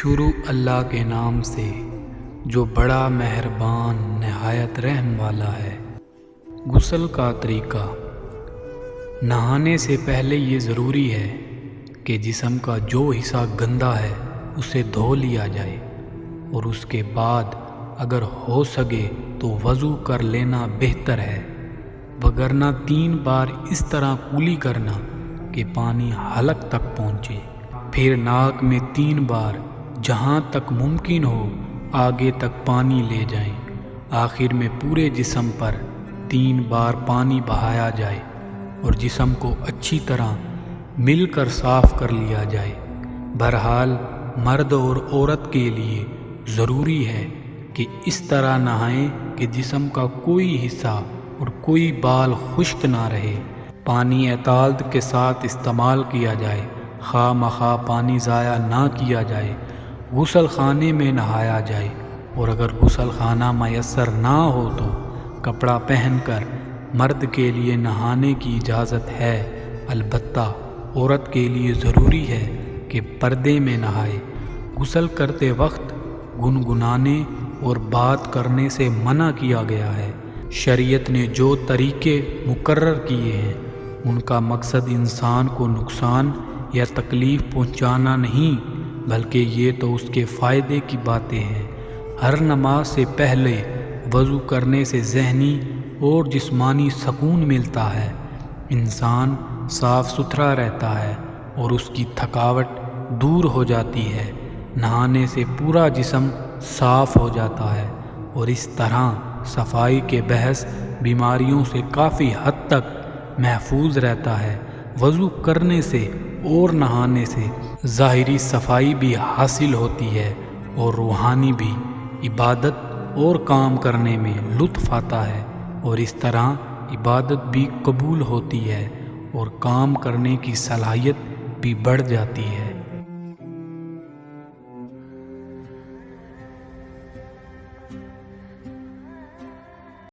شروع اللہ کے نام سے جو بڑا مہربان نہایت رحم والا ہے۔ غسل کا طریقہ: نہانے سے پہلے یہ ضروری ہے کہ جسم کا جو حصہ گندا ہے اسے دھو لیا جائے، اور اس کے بعد اگر ہو سکے تو وضو کر لینا بہتر ہے، وگرنہ 3 بار اس طرح کولی کرنا کہ پانی حلق تک پہنچے، پھر ناک میں 3 بار جہاں تک ممکن ہو آگے تک پانی لے جائیں، آخر میں پورے جسم پر 3 بار پانی بہایا جائے اور جسم کو اچھی طرح مل کر صاف کر لیا جائے۔ بہرحال مرد اور عورت کے لیے ضروری ہے کہ اس طرح نہائیں کہ جسم کا کوئی حصہ اور کوئی بال خشک نہ رہے۔ پانی اعتدال کے ساتھ استعمال کیا جائے، خواہ مخواہ پانی ضائع نہ کیا جائے۔ غسل خانے میں نہایا جائے، اور اگر غسل خانہ میسر نہ ہو تو کپڑا پہن کر۔ مرد کے لیے نہانے کی اجازت ہے، البتہ عورت کے لیے ضروری ہے کہ پردے میں نہائے۔ غسل کرتے وقت گنگنانے اور بات کرنے سے منع کیا گیا ہے۔ شریعت نے جو طریقے مقرر کیے ہیں ان کا مقصد انسان کو نقصان یا تکلیف پہنچانا نہیں، بلکہ یہ تو اس کے فائدے کی باتیں ہیں۔ ہر نماز سے پہلے وضو کرنے سے ذہنی اور جسمانی سکون ملتا ہے، انسان صاف ستھرا رہتا ہے اور اس کی تھکاوٹ دور ہو جاتی ہے۔ نہانے سے پورا جسم صاف ہو جاتا ہے اور اس طرح صفائی کے باعث بیماریوں سے کافی حد تک محفوظ رہتا ہے۔ وضو کرنے سے اور نہانے سے ظاہری صفائی بھی حاصل ہوتی ہے اور روحانی بھی۔ عبادت اور کام کرنے میں لطف آتا ہے، اور اس طرح عبادت بھی قبول ہوتی ہے اور کام کرنے کی صلاحیت بھی بڑھ جاتی ہے۔